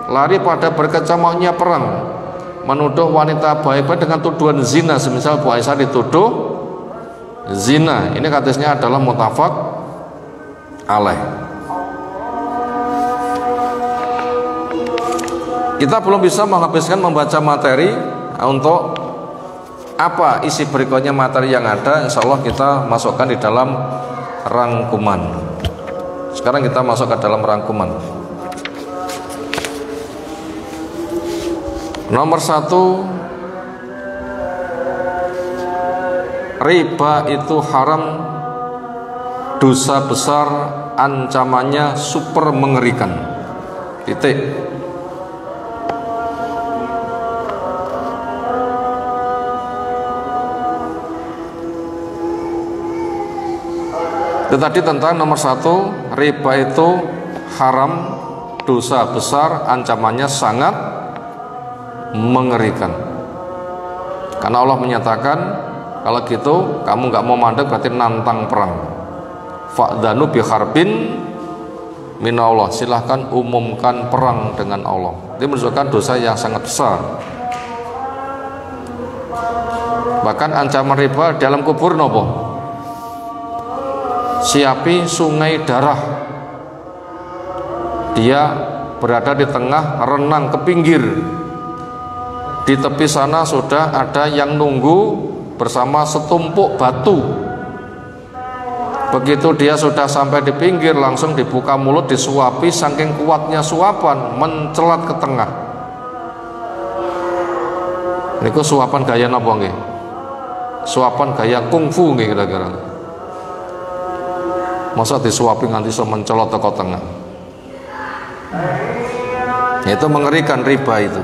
lari pada berkecamaunya perang, menuduh wanita baik-baik dengan tuduhan zina, semisal Bu Aisyah dituduh zina. Ini hadisnya adalah muttafaq alaih. Kita belum bisa menghabiskan membaca materi untuk apa isi berikutnya materi yang ada. Insya Allah kita masukkan di dalam rangkuman. Sekarang kita masuk ke dalam rangkuman. Nomor 1, riba itu haram, dosa besar, ancamannya super mengerikan. Titik. Itu tadi tentang nomor 1, riba itu haram, dosa besar, ancamannya sangat mengerikan. Karena Allah menyatakan, kalau gitu kamu nggak mau mandek berarti nantang perang. Fa'dhanu biharbin minallah, silahkan umumkan perang dengan Allah. Ini menunjukkan dosa yang sangat besar. Bahkan ancaman riba dalam kubur nopo? Siapi sungai darah, dia berada di tengah, renang ke pinggir. Di tepi sana sudah ada yang nunggu bersama setumpuk batu. Begitu dia sudah sampai di pinggir, langsung dibuka mulut, disuapi, saking kuatnya suapan mencelat ke tengah. Niku suapan gaya napa nggih? Suapan gaya kungfu nggih kira-kira. Masa disuapi nganti iso mencolot ke tengah. Itu mengerikan riba itu.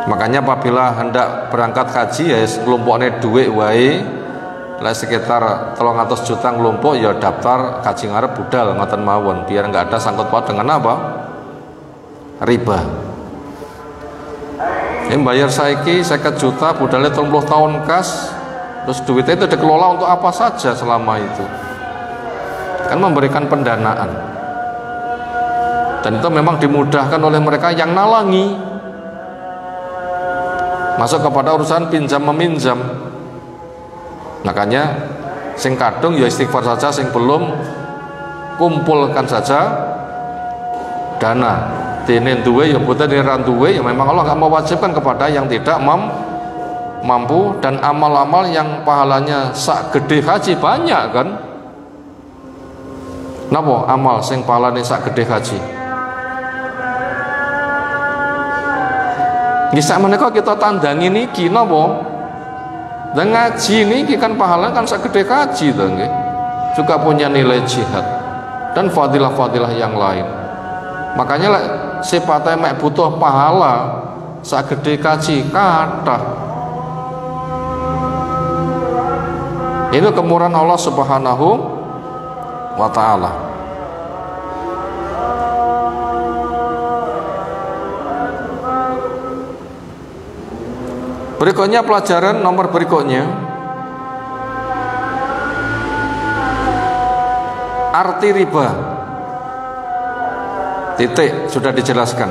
Makanya apabila hendak berangkat haji ya nglumpukne dhuwit wae, lah sekitar 300 juta nglumpuk ya daftar haji ngarep budal ngoten mawon, biar enggak ada sangkut paut dengan apa? Riba. Ini bayar saiki 50 juta, budalnya 30 tahun kas. Terus duitnya itu dikelola untuk apa saja selama itu? Kan memberikan pendanaan. Dan itu memang dimudahkan oleh mereka yang nalangi. Masuk kepada urusan pinjam meminjam. Makanya sing kadung ya istighfar saja, sing belum kumpulkan saja dana. Dene duwe ya boten ora duwe, ya memang Allah nggak mewajibkan kepada yang tidak mampu. Dan amal-amal yang pahalanya sak gede haji banyak kan. Napa amal sing pahalane sak gede haji? Bisa menika kita tandangi niki napa? Dan ngaji niki kan pahala kan sak gede haji to nggih. Juga punya nilai jihad dan fadilah-fadilah yang lain. Makanya sifatnya mek butuh pahala sak gede haji kathah. Ini kemurahan Allah Subhanahu wa ta'ala. Berikutnya pelajaran nomor berikutnya, arti riba. Titik, sudah dijelaskan.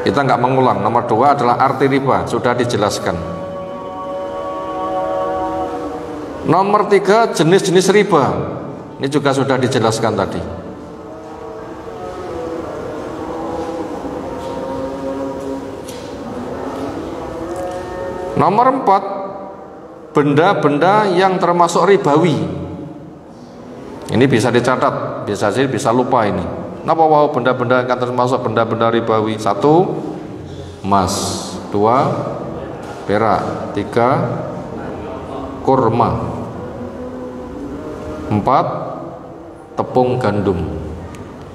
Kita nggak mengulang. Nomor 2 adalah arti riba, sudah dijelaskan. Nomor 3 jenis-jenis riba. Ini juga sudah dijelaskan tadi. Nomor 4 benda-benda yang termasuk ribawi. Ini bisa dicatat, bisa lupa ini. Kenapa wow benda-benda yang termasuk benda-benda ribawi? 1 emas, 2 perak, 3 kurma, 4 tepung gandum,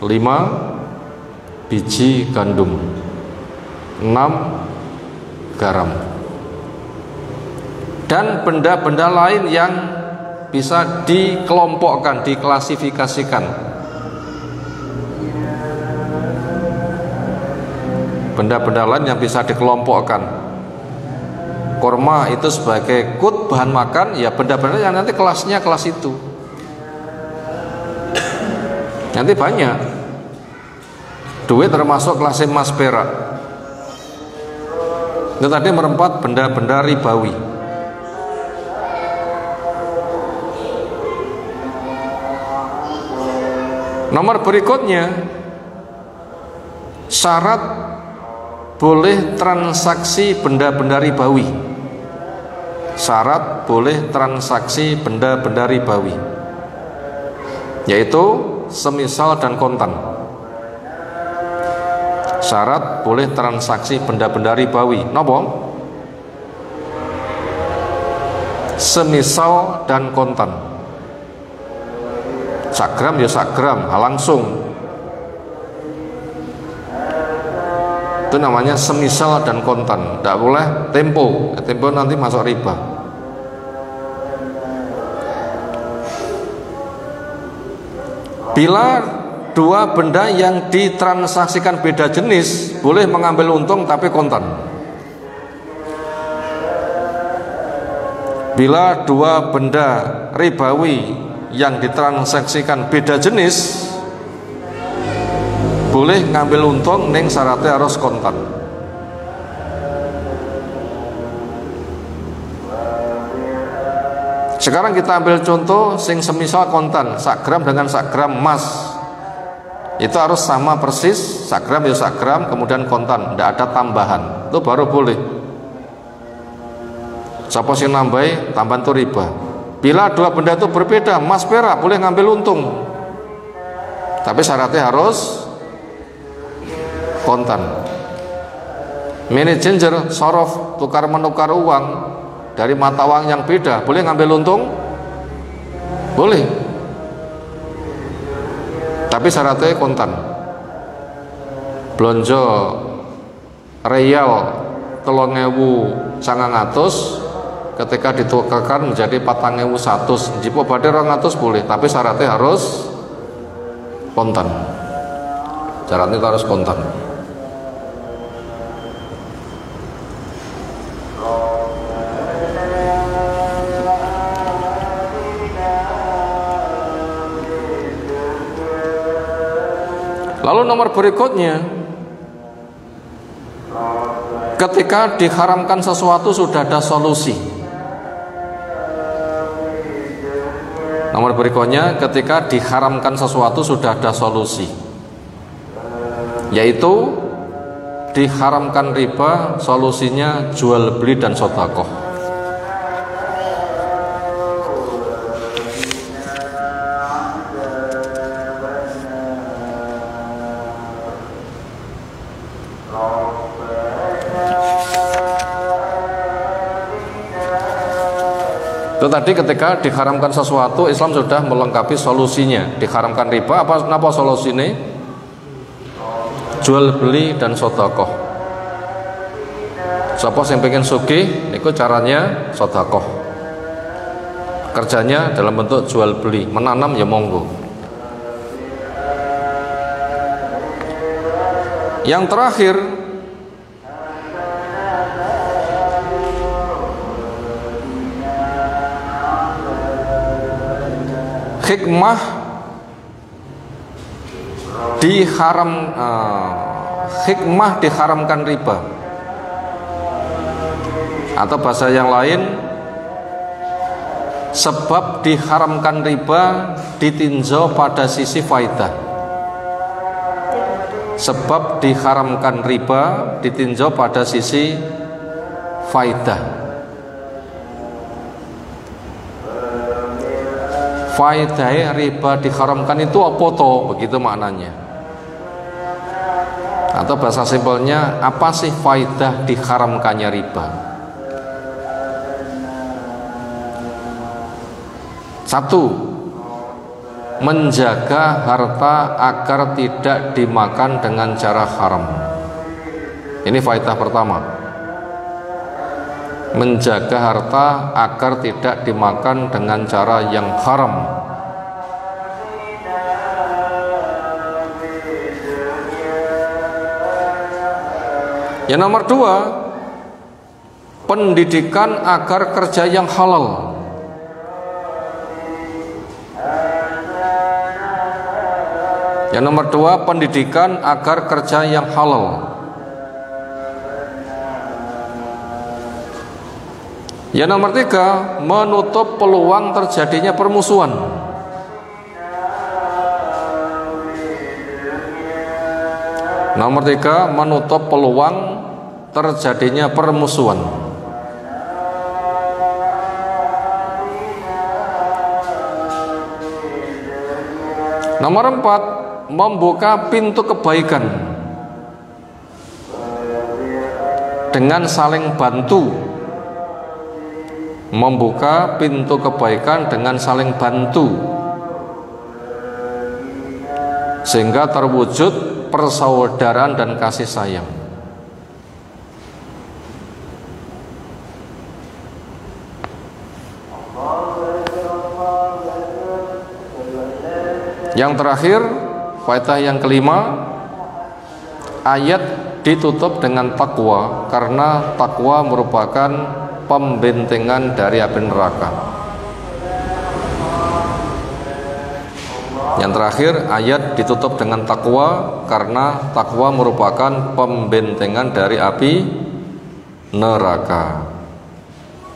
5 biji gandum, 6 garam. Dan benda-benda lain yang bisa dikelompokkan, diklasifikasikan. Benda-benda lain yang bisa dikelompokkan. Kurma itu sebagai kut, bahan makan, ya benda-benda yang nanti kelasnya kelas itu. Nanti banyak. Duit termasuk kelas emas perak. Itu tadi merempat benda-benda ribawi. Nomor berikutnya, syarat boleh transaksi benda-benda ribawi. Syarat boleh transaksi benda-benda ribawi, yaitu semisal dan kontan. Syarat boleh transaksi benda-benda ribawi. Napa? Semisal dan kontan. Sagram ya sagram, langsung. Itu namanya semisal dan kontan. Tidak boleh tempo. Tempo nanti masuk riba. Bila dua benda yang ditransaksikan beda jenis, boleh mengambil untung tapi kontan. Bila dua benda ribawi yang ditransaksikan beda jenis, boleh ngambil untung, neng syaratnya harus kontan. Sekarang kita ambil contoh sing semisal kontan, sak gram dengan sak gram emas. Itu harus sama persis, sak gram ya sak gram, kemudian kontan, tidak ada tambahan. Itu baru boleh. Siapa sih nambahi, tambahan itu riba. Bila dua benda itu berbeda, emas perak, boleh ngambil untung, tapi syaratnya harus kontan. Money changer, sorof, tukar menukar uang dari mata uang yang beda, boleh ngambil untung? Boleh, tapi syaratnya kontan. Blonjo real 3.900 ketika ditukarkan menjadi 4.100, jipo badhe 200 boleh, tapi syaratnya harus kontan. Syaratnya harus kontan. Lalu nomor berikutnya, ketika diharamkan sesuatu sudah ada solusi. Nomor berikutnya, ketika diharamkan sesuatu sudah ada solusi, yaitu diharamkan riba, solusinya jual beli dan sedekah. Itu tadi ketika diharamkan sesuatu, Islam sudah melengkapi solusinya. Diharamkan riba, apa solusinya? Jual beli dan sedekah. Siapa yang pengen sugih, itu caranya sedekah. Kerjanya dalam bentuk jual beli, menanam ya monggo. Yang terakhir, hikmah diharamkan riba, atau bahasa yang lain, sebab diharamkan riba ditinjau pada sisi faidah. Sebab diharamkan riba ditinjau pada sisi faidah. Faidah riba diharamkan itu apa toh? Begitu maknanya. Atau bahasa simpelnya, apa sih faidah diharamkannya riba? Satu, menjaga harta agar tidak dimakan dengan cara haram. Ini faidah pertama. Menjaga harta agar tidak dimakan dengan cara yang haram. Yang nomor dua, pendidikan agar kerja yang halal. Yang nomor dua, pendidikan agar kerja yang halal. Yang nomor tiga, menutup peluang terjadinya permusuhan. Nomor tiga, menutup peluang terjadinya permusuhan. Nomor empat, membuka pintu kebaikan dengan saling bantu. Membuka pintu kebaikan dengan saling bantu, sehingga terwujud persaudaraan dan kasih sayang. Yang terakhir, faedah yang kelima, ayat ditutup dengan takwa, karena takwa merupakan pembentengan dari api neraka. Yang terakhir, ayat ditutup dengan takwa, karena takwa merupakan pembentengan dari api neraka.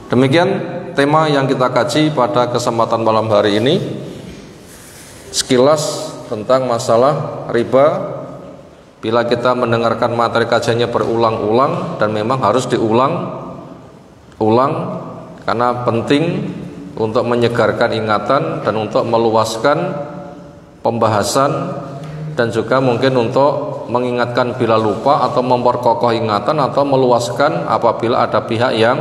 Demikian tema yang kita kaji pada kesempatan malam hari ini, sekilas tentang masalah riba. Bila kita mendengarkan materi kajiannya berulang-ulang, dan memang harus diulang karena penting untuk menyegarkan ingatan dan untuk meluaskan pembahasan, dan juga mungkin untuk mengingatkan bila lupa, atau memperkokoh ingatan, atau meluaskan apabila ada pihak yang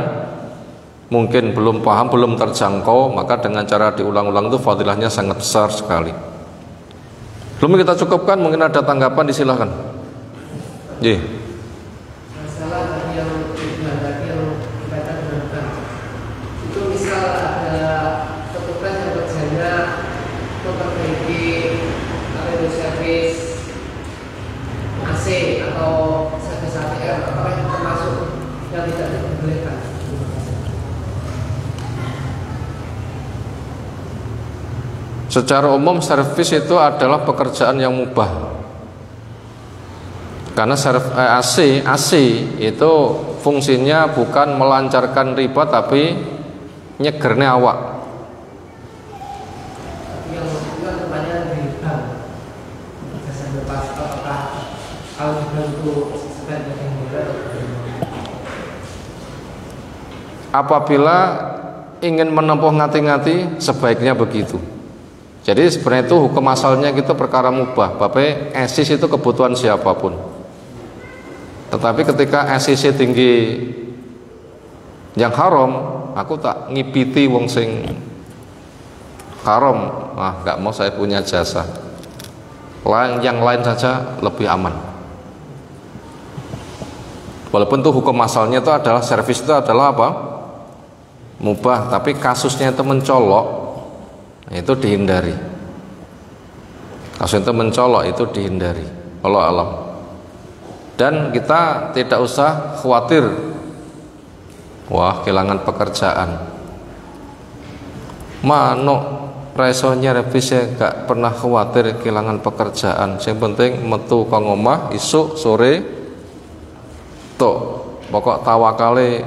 mungkin belum paham, belum terjangkau. Maka dengan cara diulang-ulang itu fadilahnya sangat besar sekali. Belum kita cukupkan, mungkin ada tanggapan, disilahkan. Atau servis ATM, apakah itu termasuk yang tidak diperbolehkan? Secara umum servis itu adalah pekerjaan yang mubah. Karena AC itu fungsinya bukan melancarkan riba, tapi nyegerne awak. Apabila ingin menempuh ngati-ngati, sebaiknya begitu. Jadi sebenarnya itu hukum asalnya kita perkara mubah. Bapak esis itu kebutuhan siapapun. Tetapi ketika esis tinggi yang haram, aku tak ngipiti wong sing haram. Nggak mau saya punya jasa. Yang lain saja lebih aman. Walaupun itu hukum asalnya itu adalah servis itu adalah apa? Mubah, tapi kasusnya itu mencolok, itu dihindari. Kasus itu mencolok itu dihindari. Allah alam. Dan kita tidak usah khawatir, wah kehilangan pekerjaan. Manuk raiso nyervis ya gak pernah khawatir kehilangan pekerjaan. Yang penting metu kang omah isuk sore tok. Pokok tawakale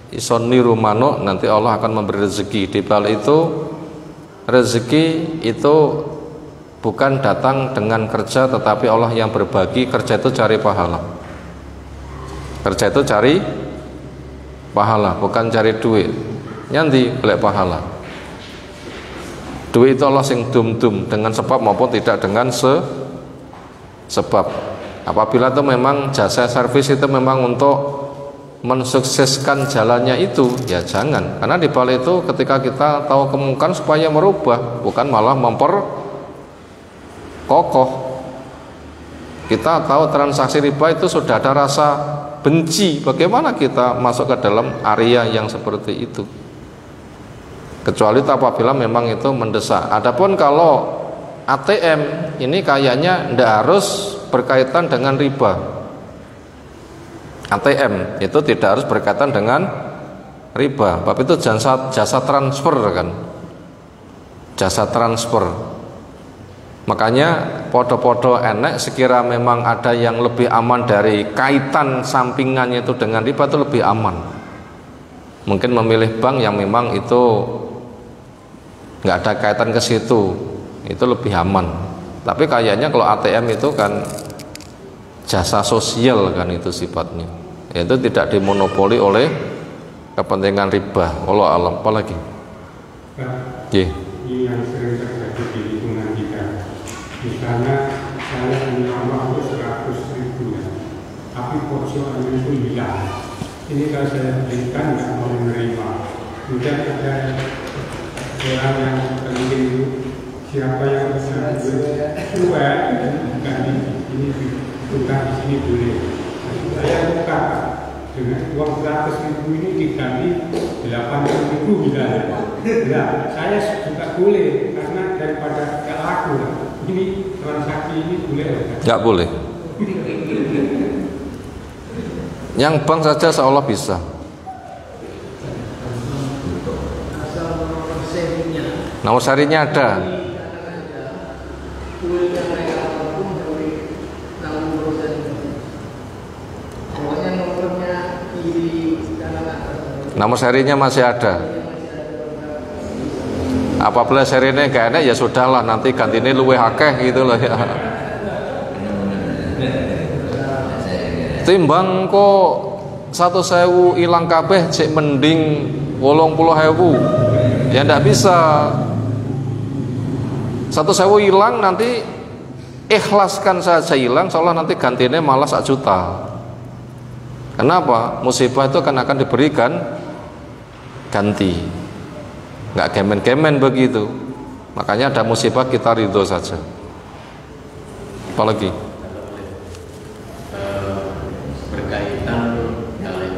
iso niru manuk, nanti Allah akan memberi rezeki. Di balik itu rezeki itu bukan datang dengan kerja, tetapi Allah yang berbagi. Kerja itu cari pahala. Kerja itu cari pahala, bukan cari duit. Nyanti golek pahala. Duit itu Allah sing dum-dum dengan sebab maupun tidak dengan sebab. Apabila itu memang jasa servis itu memang untuk mensukseskan jalannya itu, ya jangan. Karena di balik itu ketika kita tahu kemungkinan supaya merubah, bukan malah memperkokoh. Kita tahu transaksi riba itu sudah ada rasa benci. Bagaimana kita masuk ke dalam area yang seperti itu? Kecuali apabila memang itu mendesak. Adapun kalau ATM ini kayaknya tidak harus berkaitan dengan riba. ATM itu tidak harus berkaitan dengan riba. Tapi itu jasa transfer kan. Jasa transfer. Makanya podo-podo enek sekira memang ada yang lebih aman dari kaitan sampingannya itu dengan riba, itu lebih aman. Mungkin memilih bank yang memang itu nggak ada kaitan ke situ, itu lebih aman. Tapi kayaknya kalau ATM itu kan jasa sosial kan itu sifatnya, itu tidak dimonopoli oleh kepentingan riba. Allah alam. Apalagi ini yang sering terjadi di lingkungan kita. Misalnya saya punya uang itu 100.000 ya, tapi pojokannya itu hilang. Ini kalau saya berikan nggak mau menerima. Kemudian ada orang yang penting itu siapa yang bisa bukan ini bukan di sini boleh. Saya buka dengan uang 100.000 ini diganti 80.000 bila. Nah, saya juga boleh karena daripada tidak laku. Ini transaksi ini boleh? Nggak boleh. Yang bank saja seolah bisa. Nomor serinya ada. Nomor serinya masih ada. Apabila serinya gak enak ya sudahlah, nanti gantinya luwih akeh gitu loh ya. Timbang kok 100.000 ilang kabeh cek mending 80.000. Ya ndak bisa. 100.000 hilang nanti ikhlaskan saja hilang, seolah nanti gantinya malah 1 juta. Kenapa? Musibah itu akan diberikan ganti. Nggak kemen-kemen begitu. Makanya ada musibah kita ridho saja. Apalagi berkaitan dengan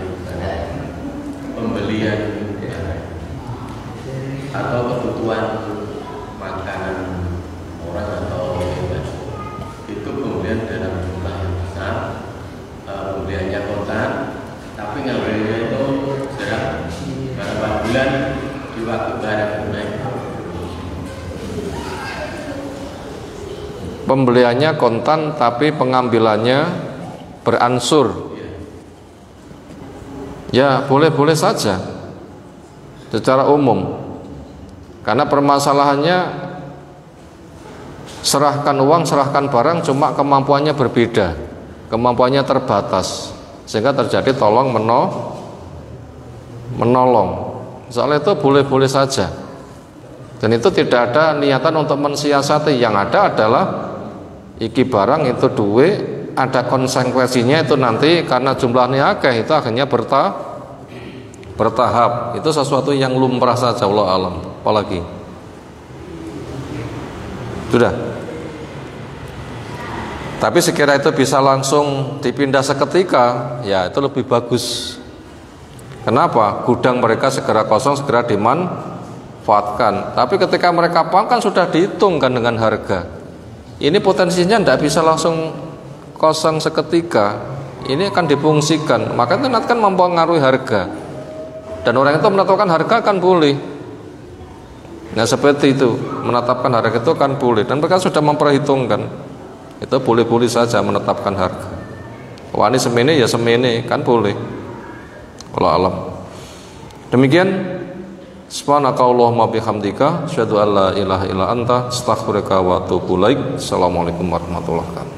pembelian atau kebutuhan makanan orang atau bebas, itu pembelian dalam jumlah yang besar, pembeliannya kontan, tapi ngambilnya itu dalam beberapa bulan di waktu barang naik. pembeliannya kontan tapi pengambilannya beransur. Ya boleh-boleh saja secara umum. Karena permasalahannya serahkan uang, serahkan barang, cuma kemampuannya berbeda, kemampuannya terbatas, sehingga terjadi tolong menolong. Soalnya itu boleh-boleh saja. Dan itu tidak ada niatan untuk mensiasati. Yang ada adalah iki barang itu duit, ada konsekuensinya itu nanti karena jumlahnya akeh itu akhirnya bertahap. Itu sesuatu yang lumrah saja, Allah alam. Apalagi sudah. Tapi sekira itu bisa langsung dipindah seketika, ya itu lebih bagus. Kenapa? Gudang mereka segera kosong, segera dimanfaatkan. Tapi ketika mereka paham kan sudah dihitungkan dengan harga. Ini potensinya tidak bisa langsung kosong seketika. Ini akan difungsikan. Maka itu nanti kan mempengaruhi harga. Dan orang itu menentukan harga kan boleh. Nah seperti itu, menetapkan harga itu kan boleh, dan mereka sudah memperhitungkan. Itu boleh-boleh saja menetapkan harga. Wah ini semene ya semene, kan boleh. Wallahu alam. Demikian, subhanakallahumma bihamdika, asyhadu an la ilaha illa anta, astaghfiruka wa atubu ilaik. Assalamualaikum warahmatullahi wabarakatuh.